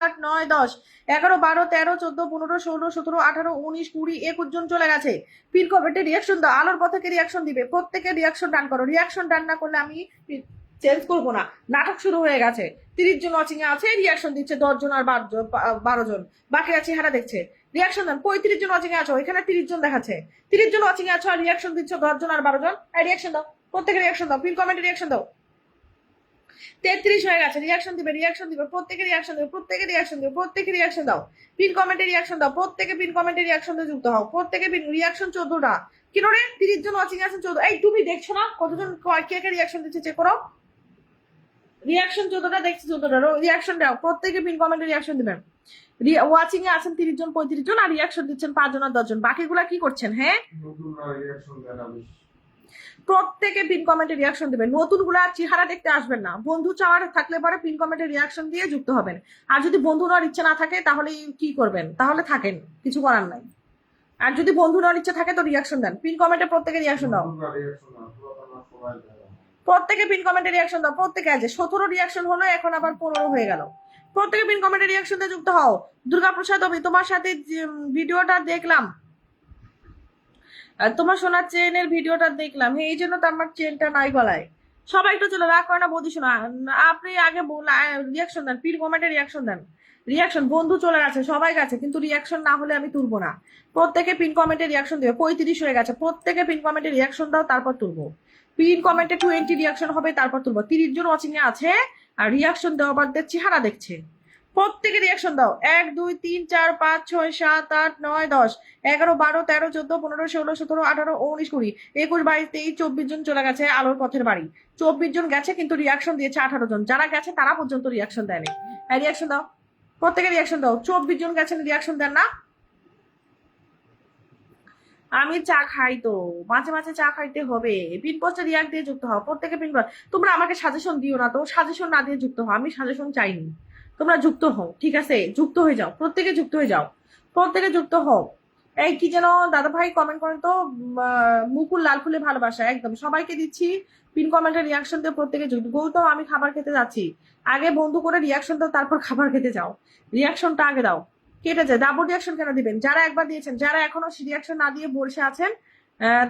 8 9 10 11 12 13 14 15 16 17 18 19 20 21 জন চলে গেছে। পিন কমেন্টে রিয়াকশন দাও, আলোর পথে রিয়াকশন দিবে, প্রত্যেকে রিয়াকশন ডান করো। রিয়াকশন ডান না করলে আমি চেঞ্জ করবো না। নাটক শুরু হয়ে গেছে। 30 জন ওয়াচিং এ আছে, রিয়াকশন দিচ্ছে 10 জন আর 12 জন, বাকি আছে চেহারা দেখছে। Reaction then. 35 John watching a আছো, এখানে 30 জন দেখাচ্ছে। 30 জন ওয়াচিং এ আছো আর রিয়াকশন দিচ্ছ 10 জন আর 12 জন। রিয়াকশন দাও, প্রত্যেকে রিয়াকশন দাও, পিন কমেন্টে রিয়াকশন দাও। 33 হয়ে গেছে। রিয়াকশন দিবে, রিয়াকশন দিবে, প্রত্যেকে রিয়াকশন দিবে, প্রত্যেকে রিয়াকশন দিবে, প্রত্যেকে রিয়াকশন দাও। পিন কমেন্টে রিয়াকশন দাও, প্রত্যেকে পিন কমেন্টে রিয়াকশন দিয়ে যুক্ত হও। প্রত্যেকে রিয়াকশন 14টা। কেন রে 30 জন ওয়াচিং আছেন 14? এই তুমি দেখছো না কতজন কে কে রিয়াকশন দিচ্ছে? চেক করো। রিয়াকশন 14টা দেখছি, 14টা রিয়াকশন দাও। প্রত্যেকে পিন কমেন্টে রিয়াকশন দিবেন। ওয়াচিং এ আছেন 30 জন 35 জন আর রিয়াকশন দিচ্ছেন 5 জন আর 10 জন। বাকিগুলা কি করছেন? হ্যাঁ, প্রত্যেকে পিন কমেন্টে রিয়াকশন দিবেন। নতুন গুলা চেহারা দেখতে আসবেন না। বন্ধু চাওয়ার থাকলে পরে পিন কমেন্টে রিয়াকশন দিয়ে যুক্ত হবেন। আর যদি বন্ধু নেওয়ার ইচ্ছে না থাকে তাহলে কি করবেন? তাহলে থাকেন, কিছু করার নাই। আর যদি বন্ধু নেওয়ার ইচ্ছে থাকে তো রিয়াকশন দেন। পিন কমেন্টে প্রত্যেকে রিয়াকশন দাও, প্রত্যেকে পিন কমেন্টে রিয়াকশন দাও। প্রত্যেকে আছে 17 রিয়াকশন হলো, এখন আবার 15 হয়ে গেল। প্রত্যেকে পিন কমেন্টে রিয়াকশন দিয়ে যুক্ত হও। দুর্গাপ্রসাদ অবি, তোমার সাথে ভিডিওটা দেখলাম, তোমার সোনার চেনের ভিডিওটা দেখলাম, এই জন্য তো আমার চেনটা নাই গলায়। সবাই একটু চলে রাগ করে না বৌদি শোনা। আপনি আগে রিয়াকশন দেন, পিন কমেন্টে রিয়াকশন দেন। রিয়াকশন বন্ধু চলে গেছে, সবাই গেছে, কিন্তু রিয়াকশন না হলে আমি তুলবো না। প্রত্যেকে পিন কমেন্টে রিয়াকশন দেবে। 35 হয়ে গেছে। প্রত্যেকে পিন কমেন্টে রিয়াকশন দাও, তারপর তুলবো। পিন কমেন্টে 20 রিয়াকশন হবে, তারপর তুলবো। 30 জন ওয়াচিং এ আছে আর রিয়াকশন দেওয়া বাদ দিয়ে চেহারা দেখছে। প্রত্যেকে রিয়াকশন দাও। 1 2 3 4 5 6 7 8 9 10 11 12 13 14 15 16 17 18 19 20 21 22 23 24 জন চলে গেছে আলোর পথের বাড়ি। 24 জন গেছে, কিন্তু রিয়াকশন দিয়েছে 18 জন। যারা গেছে তারা পর্যন্ত রিয়াকশন দেয়নি। রিয়াকশন দাও, প্রত্যেকে রিয়াকশন দাও। 24 জন গেছেন, রিয়াকশন দেন না। আমি চা খাই তো, মাঝে মাঝে চা খাইতে হবে। পিন পোস্টে রিয়াক্ট দিয়ে যুক্ত হও। প্রত্যেকে পিন। তোমরা আমাকে সাজেশন দিও না তো, সাজেশন না দিয়ে যুক্ত হও। আমি সাজেশন চাইনি, তোমরা যুক্ত হও। ঠিক আছে, যুক্ত হয়ে যাও, প্রত্যেকে যুক্ত হয়ে যাও, প্রত্যেকে যুক্ত হও। এই কি যেন দাদা ভাই কমেন্ট করেন তো, মুকুল লাল ফুলে ভালোবাসা, একদম সবাইকে দিচ্ছি। পিন কমেন্টে রিয়াকশন দিয়ে প্রত্যেকে যুক্ত। গৌতম আমি খাবার খেতে যাচ্ছি। আগে বন্ধু করে রিয়াকশন দাও, তারপর খাবার খেতে যাও। রিয়াকশনটা আগে দাও। কেটে যায়, ডাবল রিয়াকশন কেন দিবেন? যারা একবার দিয়েছেন, যারা এখনো রিয়াকশন না দিয়ে বসে আছেন,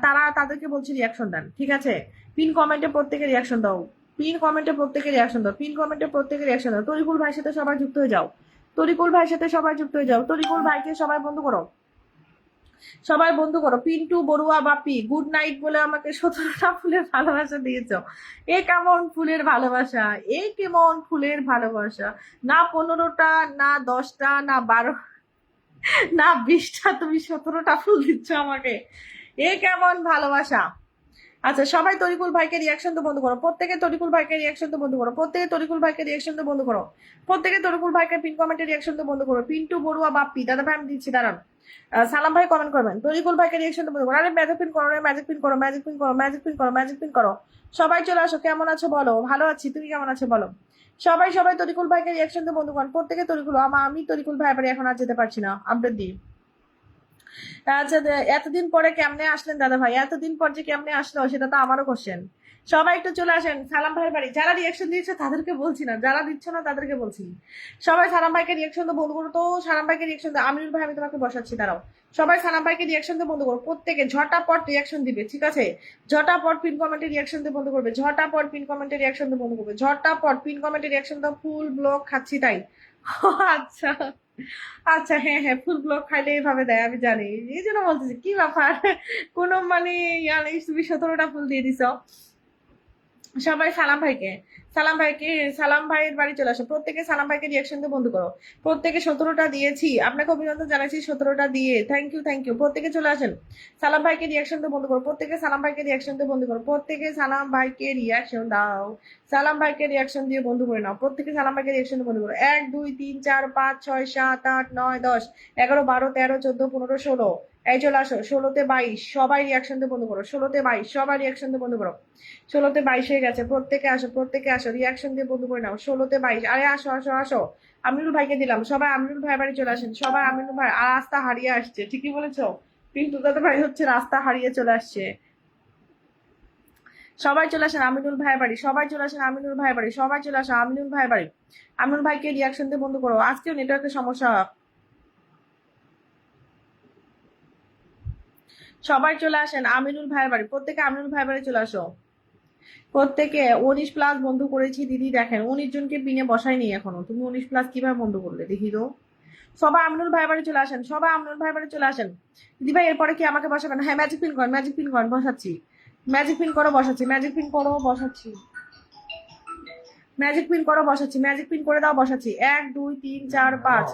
তারা তাদেরকে বলছি রিয়াকশন দেন। ঠিক আছে, পিন কমেন্টে প্রত্যেকে রিয়াকশন দাও। পিন কমেন্টে প্রত্যেকে রিয়াকশন দাও। পিন কমেন্টে প্রত্যেকে রিয়াকশন দাও। তরিকুল ভাইয়ের সাথে সবাই যুক্ত হয়ে যাও। তরিকুল ভাইয়ের সাথে সবাই যুক্ত হয়ে যাও। তরিকুল ভাইকে সবাই বন্ধু করো, সবাই বন্ধু করো। পিন্টু বড়ুয়া বাপি গুড নাইট বলে আমাকে 17টা ফুলের ভালোবাসা দিয়েছ। এ কেমন ফুলের ভালোবাসা? এ কেমন ফুলের ভালোবাসা? না 15টা, না 10টা, না 12, না 20টা, তুমি 17টা ফুল দিচ্ছ আমাকে। এ কেমন ভালোবাসা? আচ্ছা, সবাই তরিকুল ভাইকে রিয়াকশন তো বন্ধ করো। প্রত্যেকে তরিকুল ভাইকে রিয়াকশন তো বন্ধ করো। প্রত্যেকে তরিকুল ভাইকে রিয়াকশন তো বন্ধ করো। প্রত্যেকে তরিকুল ভাইকে পিন কমেন্টে রিয়াকশন তো বন্ধ করো। পিন্টু বড়ুয়া বাপ্পি দাদা ভাই আমি দিচ্ছি, দাঁড়ান। সালাম ভাই কমেন্ট করবেন। তরিকুল ভাইকে রিয়াকশন তো বন্ধ করো। আরে ম্যাজিক পিন করো রে, ম্যাজিক পিন করো, ম্যাজিক পিন করো, ম্যাজিক পিন করো, ম্যাজিক পিন করো। সবাই চলে আসো। কেমন আছো বলো? ভালো আছি, তুমি কেমন আছো বলো? সবাই সবাই তরিকুল ভাইকে রিয়াকশন তো বন্ধ করেন। প্রত্যেকে তরিকুল। আমি তরিকুল ভাই এবারে এখন আর যেতে পারছি না, আপডেট দিই। আচ্ছা, এতদিন পরে কেমনে আসলেন দাদা ভাই? এতদিন পর যে কেমনে আসলো সেটা তো আমারও কোশ্চেন। সবাই একটু চলে আসেন সালাম ভাইয়ের বাড়ি। যারা রিয়াকশন দিয়েছে তাদেরকে বলছি না, যারা দিচ্ছ না তাদেরকে বলছি। সবাই সালাম ভাইকে রিয়াকশন তো বন্ধ করো তো। সালাম ভাইকে রিয়াকশন দাও। আমিনুল ভাই আমি তোমাকে বসাচ্ছি, দাঁড়াও। সবাই সালাম ভাইকে রিয়াকশন দিয়ে বন্ধ করো। প্রত্যেকে ঝটাপট রিয়াকশন দিবে, ঠিক আছে? ঝটাপট পিন কমেন্টে রিয়াকশন দিয়ে বন্ধ করবে। ঝটাপট পিন কমেন্টে রিয়াকশন দিয়ে বন্ধ করবে। ঝটাপট পিন কমেন্টে রিয়াকশন দাও। ফুল ব্লক খাচ্ছি তাই। আচ্ছা, আচ্ছা, হ্যাঁ হ্যাঁ, ফুল ব্লক খাইলে এইভাবে দেয় আমি জানি, এই জন্য বলতেছি কি ব্যাপার। কোনো মানে তুমি 17টা ফুল দিয়ে দিছ। সবাই সালাম ভাইকে, সালাম ভাইকে, সালাম ভাইয়ের বাড়ি চলে আসো। প্রত্যেকে সালাম ভাইকে রিয়াকশন দিয়ে বন্ধ করো। প্রত্যেকে 17টা দিয়েছি, আপনাকে অভিনন্দন জানাচ্ছি 17টা দিয়ে। Thank you, thank you. প্রত্যেকে চলে আসেন। সালাম ভাইকে রিয়াকশন দিয়ে বন্ধ করো। প্রত্যেকে সালাম ভাইকে রিয়াকশন দিয়ে বন্ধ করো। প্রত্যেকে সালাম ভাইকে রিয়াকশন দাও। সালাম ভাইকে রিয়াকশন দিয়ে বন্ধ করে নাও। প্রত্যেকে সালাম ভাইকে রিয়াকশন দিয়ে বন্ধ করো। 1 2 3 4 5 6 7 8 9 10 11 12 13 14 15 16। এই চলে আসো। 16তে 22 সবাই রিয়াকশন দিয়ে বন্ধ করো। 16তে 22 সবাই রিয়াকশন দিয়ে বন্ধ করো। 16তে 22 হয়ে গেছে। প্রত্যেকে আসো, প্রত্যেকে আসো, রিয়াকশন দিয়ে বন্ধ করে নাও। 16তে 22। আরে আসো আসো আসো। আমিনুল ভাইকে দিলাম। সবাই আমিনুল ভাই বাড়ি চলে আসেন। সবাই আমিনুল ভাই আর রাস্তা হারিয়ে আসছে, ঠিকই বলেছো। পিন্টু দাদা ভাই হচ্ছে রাস্তা হারিয়ে চলে আসছে। সবাই চলে আসেন আমিনুল ভাইয়ের বাড়ি, সবাই চলে আসেন আমিনুল ভাইয়ের বাড়ি, সবাই চলে আসেন আমিনুল ভাইয়ের বাড়ি। আমিনুল ভাইকে রিয়াকশন দিয়ে বন্ধ করো, আজকেও নেটওয়ার্কের সমস্যা। সবাই চলে আসেন আমিনুল ভাইয়ের বাড়ি, প্রত্যেকে আমিনুল ভাইয়ের বাড়ি চলে আসো। প্রত্যেকে 19+ বন্ধ করেছি দিদি, দেখেন 19 জনকে পিনে বসাইনি এখনো, তুমি 19+ কিভাবে বন্ধ করলে দেখি তো। সবাই আমিনুল ভাইয়ের বাড়ি চলে আসেন, সবাই আমিনুল ভাইয়ের বাড়ি চলে আসেন। দিদি ভাই এরপরে কি আমাকে বসাবেন? হ্যাঁ ম্যাজিক পিন করেন, ম্যাজিক পিন করেন, বসাচ্ছি। ম্যাজিক পিন করো, বসাচ্ছি, ম্যাজিক পিন করো, বসাচ্ছি। ম্যাজিক পিন করো, বসাচ্ছি, ম্যাজিক পিন করে দাও, বসাচ্ছি। 1 2 3 4 5।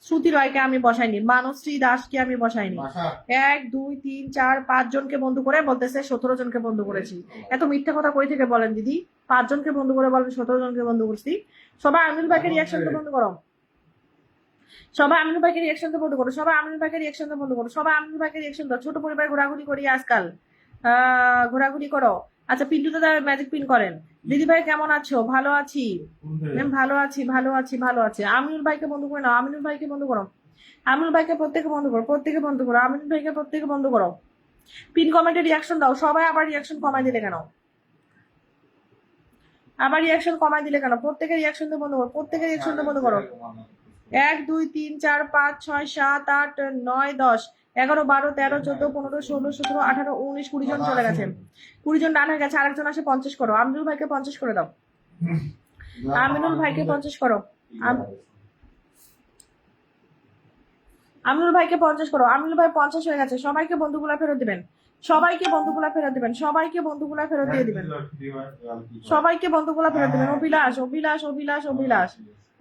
শ্রুতি রয়কে আমি বসাইনি, মানশ্রী দাসকে আমি বসাইনি। 1 2 3 4 5 জনকে বন্ধু করে বলতেছে 17 জনকে বন্ধু করেছি। এত মিথ্যা কথা কই থেকে বলেন দিদি? 5 জনকে বন্ধু করে বলেন 17 জনকে বন্ধু করছি। সবাই আমিনুল ভাইকে রিয়াকশন তো বন্ধ করো, সবাই আমিনুল ভাইকে রিয়াকশন তো বন্ধ করো, সবাই আমিনুল ভাইকে রিয়াকশন তো বন্ধ করো, সবাই আমিনুল ভাইকে রিয়াকশন দাও। ছোট পরিবার ঘোরাঘুরি করি আজকাল, ঘোরাঘুরি করো। আচ্ছা পিন্টু দাদা ম্যাজিক পিন করেন। দিদি ভাই কেমন আছো? ভালো আছি ম্যাম, ভালো আছি, ভালো আছি, ভালো আছি। আমিনুল ভাইকে বন্ধ করে নাও, আমিনুল ভাইকে বন্ধ করো, আমিনুল ভাইকে প্রত্যেকে বন্ধ করো, প্রত্যেকে বন্ধ করো, আমিনুল ভাইকে প্রত্যেকে বন্ধ করো। পিন কমেন্টে রিয়াকশন দাও সবাই। আবার রিয়াকশন কমাই দিলে কেন? আবার রিয়াকশন কমাই দিলে কেন? প্রত্যেকে রিয়াকশন দিয়ে বন্ধ করো, প্রত্যেকে রিয়াকশন দিয়ে বন্ধ করো। 1 2 3 4 5 6 7 8 9 10 11 12 13 14 15 16 17 18 19 20 জন চলে গেছে, 20 জন ডান হয়ে গেছে। আরেকজন আসে 50 করো, আমিনুল ভাইকে 50 করে দাও, আমিনুল ভাইকে 50 করো, আমিনুল ভাইকে 50 করো। আমিনুল ভাই 50 হয়ে গেছে। সবাইকে বন্ধুগুলা ফেরত দিবেন, সবাইকে বন্ধুগুলা ফেরত দিবেন, সবাইকে বন্ধুগুলা ফেরত দিয়ে দিবেন, সবাইকে বন্ধুগুলা ফেরত দিবেন। অভিলাষ অভিলাষ অভিলাষ অভিলাষ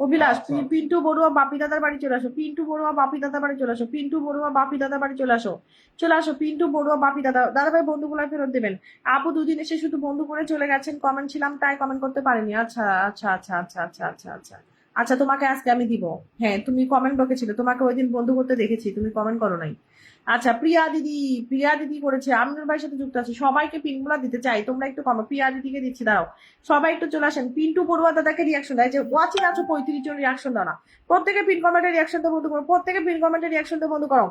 অভিলাষ, পিন্টু বড়ুয়া বাপি দাদার বাড়ি চলে আসো, পিন্টু বড়ুয়া বাপি দাদার বাড়ি চলে আসো, পিন্টু বড়ুয়া বাপি দাদার বাড়ি চলে আসো, চলে আসো পিন্টু বড়ুয়া বাপি দাদা। দাদা ভাই বন্ধুগুলা ফেরত দেবেন। আপু দুদিন এসে শুধু বন্ধু করে চলে গেছেন, কমেন্ট ছিলাম তাই কমেন্ট করতে পারিনি। আচ্ছা আচ্ছা আচ্ছা আচ্ছা আচ্ছা আচ্ছা আচ্ছা আচ্ছা, তোমাকে আজকে আমি দিব। হ্যাঁ তুমি কমেন্ট বকেছিলে, তোমাকে ওই দিন বন্ধু করতে দেখেছি, তুমি কমেন্ট করো নাই। আচ্ছা প্রিয়া দিদি, প্রিয়া দিদি করেছে, আমিনুল ভাইয়ের সাথে যুক্ত আছে। সবাইকে পিনগুলা দিতে চাই, তোমরা একটু কমো। প্রিয়া দিদিকে দিচ্ছি, দাঁড়াও। সবাই একটু চলে আসেন। পিন্টু পড়ুয়া দাদাকে রিয়াকশন দেয়, যে ওয়াচিং আছো 35 জন রিয়াকশন দাও না। প্রত্যেকে পিন কমেন্টে রিয়াকশন তো বন্ধ করো, প্রত্যেকে পিন কমেন্টে রিয়াকশন তো বন্ধ করো,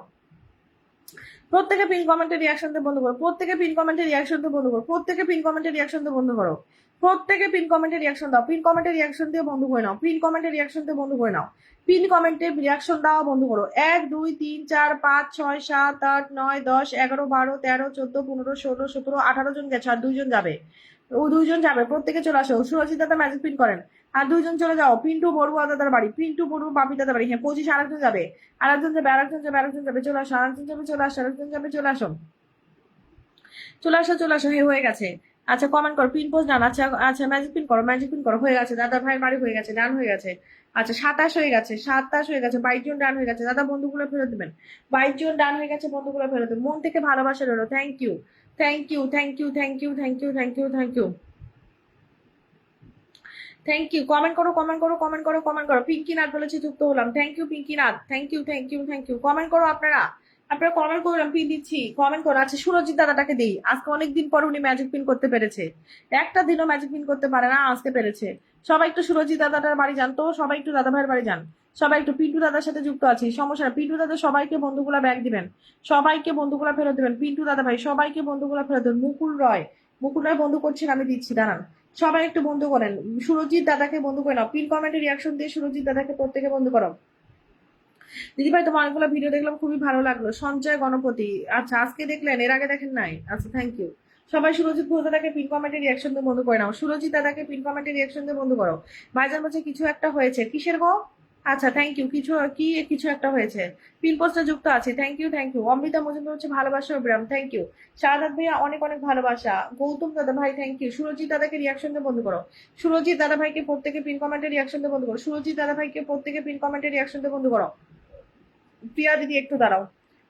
প্রত্যেকে পিন কমেন্টে রিয়াকশন তো বন্ধ করো, প্রত্যেকে পিন কমেন্টে রিয়াকশন তো বন্ধ করো, প্রত্যেকে পিন কমেন্টে রিয়াকশন তো বন্ধ করো, প্রত্যেকে পিন কমেন্টে রিয়াকশন দাও, পিন কমেন্টে রিয়াকশন দিয়ে বন্ধ করে নাও, পিন কমেন্টে রিয়াকশন দিয়ে বন্ধ করে নাও, পিন কমেন্টে রিয়াকশন দেওয়া বন্ধ করো। 1 2 3 4 5 6 7 8 9 10 11 12 13 14 15 16 17 18 জন গেছে, আর 2 জন যাবে, ও 2 জন যাবে। প্রত্যেকে চলে আসো। সুরজিৎ দাদা ম্যাজিক পিন করেন, আর 2 জন চলে যাও। পিন্টু বড়ুয়া দাদার বাড়ি, পিন্টু বড়ুয়া বাপি দাদার বাড়ি। হ্যাঁ 25 আরেকজন যাবে, আরেকজন যাবে, আরেকজন যাবে, আরেকজন যাবে, চলে আসো, আরেকজন যাবে, চলে আসো, আরেকজন যাবে, চলে আসো, চলে আসো, চলে আসো। হ্যাঁ হয়ে গেছে। আচ্ছা কমেন্ট করো, পিন পোস্ট ডান। আচ্ছা আচ্ছা ম্যাজিক পিন করো, ম্যাজিক পিন করো, হয়ে গেছে। দাদা ভাইয়ের বাড়ি হয়ে গেছে, ডান হয়ে গেছে। আচ্ছা 27 হয়ে গেছে, 27 হয়ে গেছে, 22 জন ডান হয়ে গেছে। দাদা বন্ধুগুলো ফেরত দিবেন, 22 জন ডান হয়ে গেছে, বন্ধুগুলো ফেরত দেবেন। মন থেকে ভালোবাসা রইলো। Thank you, thank you, thank you, thank you, thank you, thank you, thank you, thank you. Comment করো, কমেন্ট করো, কমেন্ট করো, কমেন্ট করো। পিঙ্কি নাথ বলেছে যুক্ত হলাম, thank you Pinky Nath, thank you, thank you, thank you. Comment করো আপনারা, আপনারা কমেন্ট করলাম, পিন দিচ্ছি, কমেন্ট করো। আচ্ছা সুরজিৎ দাদাটাকে দিই, আজকে অনেকদিন পর উনি ম্যাজিক পিন করতে পেরেছে, একটা দিনও ম্যাজিক পিন করতে পারে না, আজকে পেরেছে। সবাই একটু সুরজিৎ দাদাটার বাড়ি যান তো, সবাই একটু দাদা ভাইয়ের বাড়ি যান, সবাই একটু। পিন্টু দাদার সাথে যুক্ত আছি, সমস্যা না। পিন্টু দাদা সবাইকে বন্ধুগুলা ব্যাগ দিবেন, সবাইকে বন্ধুগুলা ফেরত দিবেন। পিন্টু দাদা ভাই সবাইকে বন্ধুগুলা ফেরত দেবেন। মুকুল রয়, মুকুল রয় বন্ধু করছেন, আমি দিচ্ছি, দাঁড়ান। সবাই একটু বন্ধু করেন, সুরজিৎ দাদাকে বন্ধু করে নাও। পিন কমেন্টে রিয়াকশন দিয়ে সুরজিৎ দাদাকে প্রত্যেকে বন্ধু করো। দিদিভাই তোমার অনেকগুলো ভিডিও দেখলাম, খুবই ভালো লাগলো। সঞ্জয় গণপতি, আচ্ছা আজকে দেখলেন, এর আগে দেখেন নাই? আচ্ছা থ্যাংক ইউ। সবাই সুরজিৎ ঘোষ দাদাকে পিন কমেন্টে রিয়াকশন দিয়ে বন্ধু করে নাও, সুরজিৎ দাদাকে পিন কমেন্টে রিয়াকশন দিয়ে বন্ধু করো। ভাইজান বলছে কিছু একটা হয়েছে, কিসের গো? আচ্ছা থ্যাংক ইউ। কিছু কি কিছু একটা হয়েছে, পিন পোস্টে যুক্ত আছে, thank you, thank you. Amrita Majumdar হচ্ছে ভালোবাসা অবিরাম, থ্যাংক ইউ। শাহাদাত ভাইয়া অনেক অনেক ভালোবাসা। গৌতম দাদা ভাই থ্যাংক ইউ। সুরজিৎ দাদাকে রিয়াকশন দিয়ে বন্ধু করো, সুরজিৎ দাদা ভাইকে প্রত্যেকে পিন কমেন্টে রিয়াকশন দিয়ে বন্ধু করো, সুরজিৎ দাদা ভাইকে প্রত্যেকে পিন কমেন্টে রিয়াকশন দিয়ে বন্ধু করো। প্রিয়া দিদি একটু দাঁড়াও,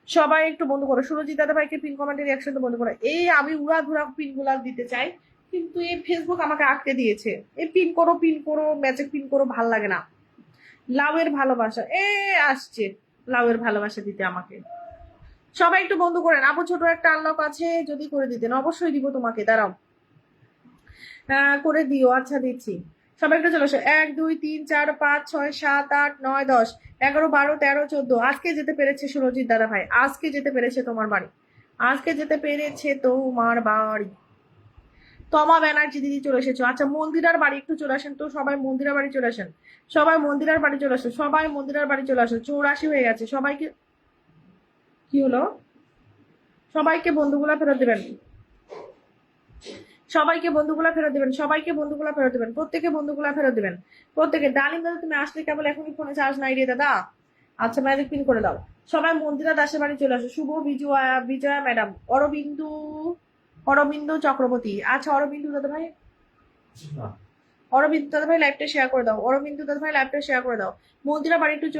সবাই একটু বন্ধ করো। সুরজিৎ দাদা ভাইকে পিন কমেন্টে রিয়াকশন বন্ধ করো। এই আমি উড়াধুরা পিন গুলা দিতে চাই, কিন্তু এই ফেসবুক আমাকে আটকে দিয়েছে। এই পিন করো, পিন করো, ম্যাজিক পিন করো, ভাল লাগে না। লাউয়ের ভালোবাসা এ আসছে, লাউয়ের ভালোবাসা দিতে আমাকে। সবাই একটু বন্ধ করেন। আপু ছোট একটা আনলক আছে, যদি করে দিতেন অবশ্যই দিব তোমাকে, দাঁড়াও। করে দিও, আচ্ছা দিচ্ছি। সবাই একটু চলে আসো। 1 2 3 4 5 6 7 8 9 10 11 12 13 14। আজকে যেতে পেরেছে সুরজিৎ দাদা ভাই, আজকে যেতে পেরেছে তোমার বাড়ি, আজকে যেতে পেরেছে তোমার বাড়ি। তমা ব্যানার্জি দিদি চলে এসেছো। আচ্ছা মন্দিরার বাড়ি একটু চলে আসেন তো, সবাই মন্দিরার বাড়ি চলে আসেন, সবাই মন্দিরার বাড়ি চলে আসো, সবাই মন্দিরার বাড়ি চলে আসো। 84 হয়ে গেছে সবাইকে। কি হলো? সবাইকে বন্ধুগুলা ফেরত দিবেন, সবাইকে বন্ধুগুলা ফেরত দিবেন, সবাইকে বন্ধুগুলা ফেরত দিবেন, প্রত্যেকে বন্ধুগুলা ফেরত দিবেন, প্রত্যেকে। ডালিম দাদা তুমি আসলে কেবল এখনই ফোনে চার্জ নাই রে দাদা। আচ্ছা ম্যাজিক পিন করে দাও। সবাই মন্দিরা দাসের বাড়ি চলে আসো। শুভ, বিজয়া, বিজয়া ম্যাডাম, অরবিন্দু, অরবিন্দু চক্রবর্তী। আচ্ছা অরবিন্দু দাদা ভাই, অরবিন্দু দাদা ভাই লাইভটা শেয়ার করে দাও, অরবিন্দু দাদা ভাই লাইভটা শেয়ার করে দাও। মন্দিরা বাড়ি একটু চলে